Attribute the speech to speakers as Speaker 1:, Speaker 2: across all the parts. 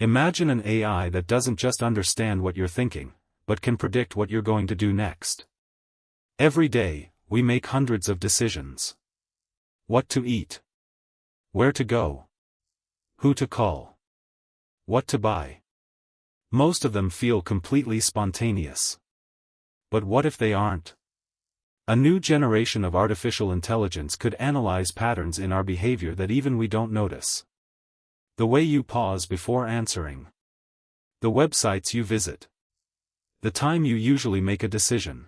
Speaker 1: Imagine an AI that doesn't just understand what you're thinking, but can predict what you're going to do next. Every day, we make hundreds of decisions. What to eat. Where to go. Who to call. What to buy. Most of them feel completely spontaneous. But what if they aren't? A new generation of artificial intelligence could analyze patterns in our behavior that even we don't notice. The way you pause before answering. The websites you visit. The time you usually make a decision.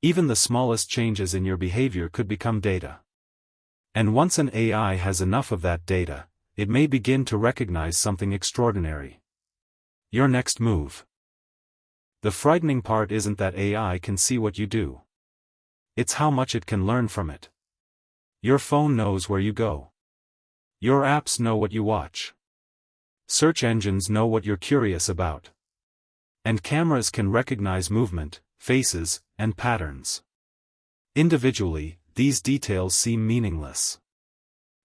Speaker 1: Even the smallest changes in your behavior could become data. And once an AI has enough of that data, it may begin to recognize something extraordinary. Your next move. The frightening part isn't that AI can see what you do. It's how much it can learn from it. Your phone knows where you go. Your apps know what you watch. Search engines know what you're curious about. And cameras can recognize movement, faces, and patterns. Individually, these details seem meaningless.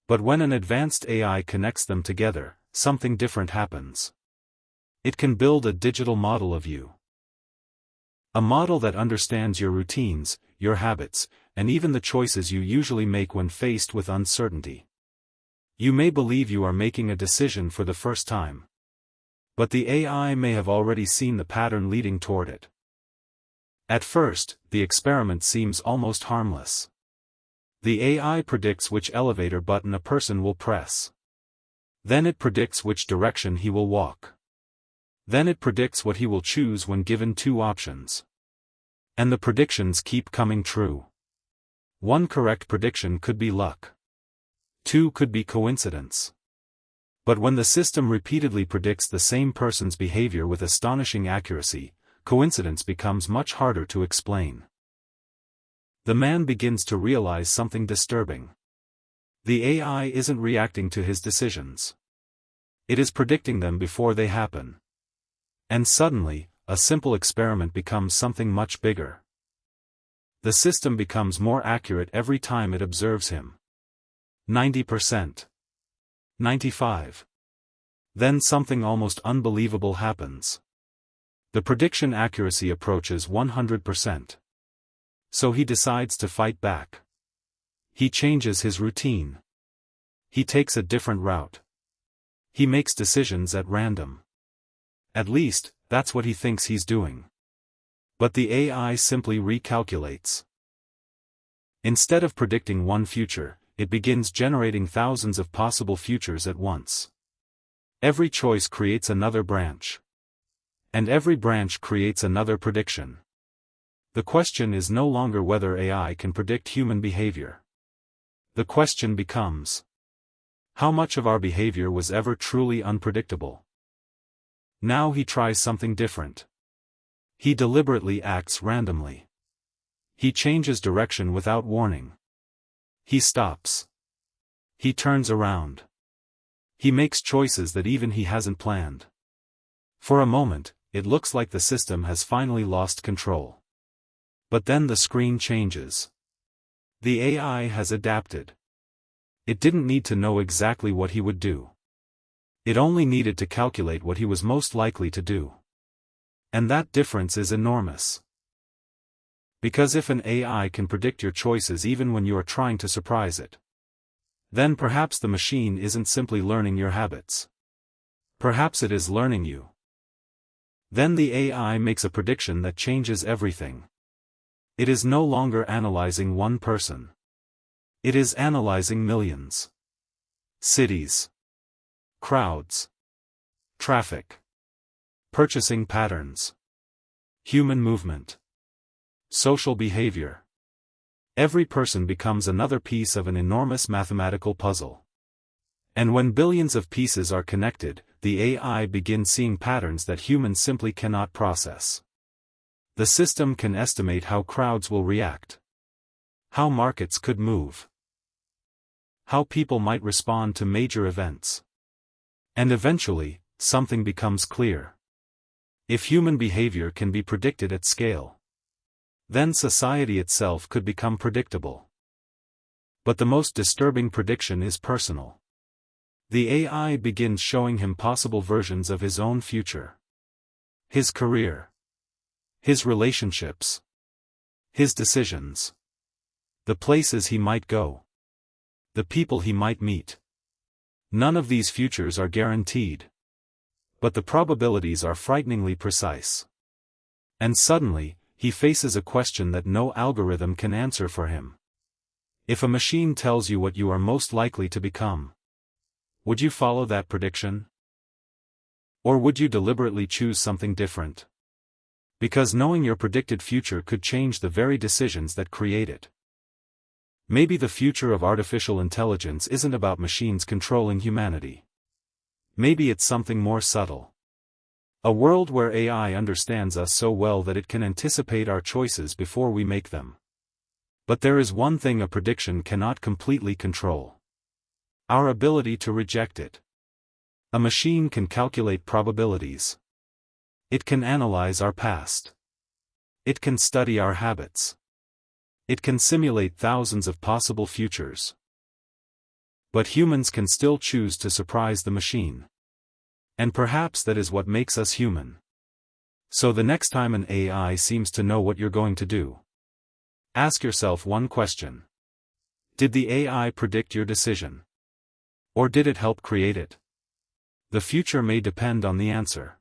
Speaker 1: But when an advanced AI connects them together, something different happens. It can build a digital model of you. A model that understands your routines, your habits, and even the choices you usually make when faced with uncertainty. You may believe you are making a decision for the first time. But the AI may have already seen the pattern leading toward it. At first, the experiment seems almost harmless. The AI predicts which elevator button a person will press. Then it predicts which direction he will walk. Then it predicts what he will choose when given two options. And the predictions keep coming true. One correct prediction could be luck. Two could be coincidence. But when the system repeatedly predicts the same person's behavior with astonishing accuracy, coincidence becomes much harder to explain. The man begins to realize something disturbing. The AI isn't reacting to his decisions. It is predicting them before they happen. And suddenly, a simple experiment becomes something much bigger. The system becomes more accurate every time it observes him. 90%. 95%. Then something almost unbelievable happens. The prediction accuracy approaches 100%. So he decides to fight back. He changes his routine. He takes a different route. He makes decisions at random. At least, that's what he thinks he's doing. But the AI simply recalculates. Instead of predicting one future, it begins generating thousands of possible futures at once. Every choice creates another branch. And every branch creates another prediction. The question is no longer whether AI can predict human behavior. The question becomes: how much of our behavior was ever truly unpredictable? Now he tries something different. He deliberately acts randomly. He changes direction without warning. He stops. He turns around. He makes choices that even he hasn't planned. For a moment, it looks like the system has finally lost control. But then the screen changes. The AI has adapted. It didn't need to know exactly what he would do. It only needed to calculate what he was most likely to do. And that difference is enormous. Because if an AI can predict your choices even when you are trying to surprise it, then perhaps the machine isn't simply learning your habits. Perhaps it is learning you. Then the AI makes a prediction that changes everything. It is no longer analyzing one person. It is analyzing millions. Cities. Crowds. Traffic. Purchasing patterns. Human movement. Social behavior. Every person becomes another piece of an enormous mathematical puzzle. And when billions of pieces are connected, the AI begins seeing patterns that humans simply cannot process. The system can estimate how crowds will react. How markets could move. How people might respond to major events. And eventually, something becomes clear. If human behavior can be predicted at scale, then society itself could become predictable. But the most disturbing prediction is personal. The AI begins showing him possible versions of his own future. His career. His relationships. His decisions. The places he might go. The people he might meet. None of these futures are guaranteed. But the probabilities are frighteningly precise. And suddenly, he faces a question that no algorithm can answer for him. If a machine tells you what you are most likely to become, would you follow that prediction? Or would you deliberately choose something different? Because knowing your predicted future could change the very decisions that create it. Maybe the future of artificial intelligence isn't about machines controlling humanity. Maybe it's something more subtle. A world where AI understands us so well that it can anticipate our choices before we make them. But there is one thing a prediction cannot completely control. Our ability to reject it. A machine can calculate probabilities. It can analyze our past. It can study our habits. It can simulate thousands of possible futures. But humans can still choose to surprise the machine. And perhaps that is what makes us human. So the next time an AI seems to know what you're going to do, ask yourself one question. Did the AI predict your decision? Or did it help create it? The future may depend on the answer.